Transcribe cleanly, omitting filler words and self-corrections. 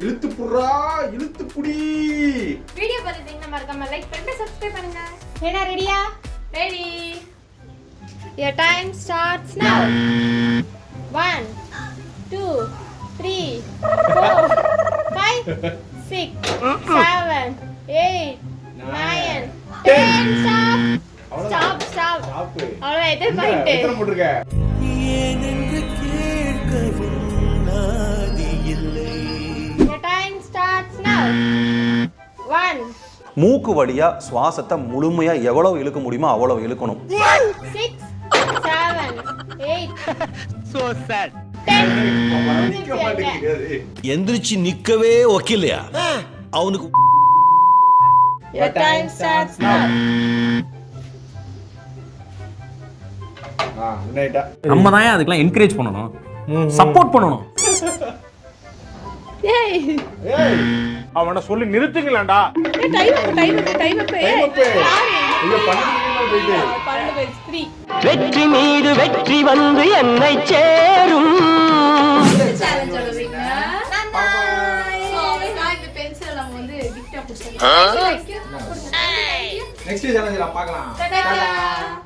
இழுத்து புடுறா, இழுத்து புடி. வீடியோ பார்த்துட்டீங்கன்னா மறக்காம லைக் பண்ணிட்டு சப்ஸ்கிரைப் பண்ணுங்க. என்ன ரெடியா? Ready. Your time starts now. 1 2 3 4 5 6 7 8 9 10 stop. Stop stop. அவ்வளவு எத்தனை பாயிண்ட்? எத்தனை போட்டுருக்க? ஏனென்று கேட்கவும் நாதி இல்லை. Your time starts now. 1 மூக்கு வழியா சுவாசத்தை முழுமையா எவ்வளவு இழுக்க முடியுமோ அவ்வளவு இழுக்கணும். 6 7 8 So sad. 10 நிக்க மாட்டேங்குது. எந்திரிச்சு நிக்கவே ஒக்கில்லையா அவனுக்கு. Your time starts now. உன்னைட்டா. நம்ம தான் அதுக்கெல்லாம் என்கரேஜ் பண்ணணும், சப்போர்ட் பண்ணணும். ஏய் ஏய், அவனை சொல்லி நிறுத்துங்களேன்டா. டைம் ஐயோ, பண்ணிட்டீங்களா போயிட்டு? 3 வெற்றி மீது வெற்றி வந்து என்னை சேரும். சேலஞ்ச் சொல்றீங்க. சோ அவங்களுக்கு இந்த பென்சில் நம்ம வந்து கிஃப்ட்டா கொடுத்துருக்கோம். நெக்ஸ்ட் சேலஞ்சில பார்க்கலாம். Ta-da.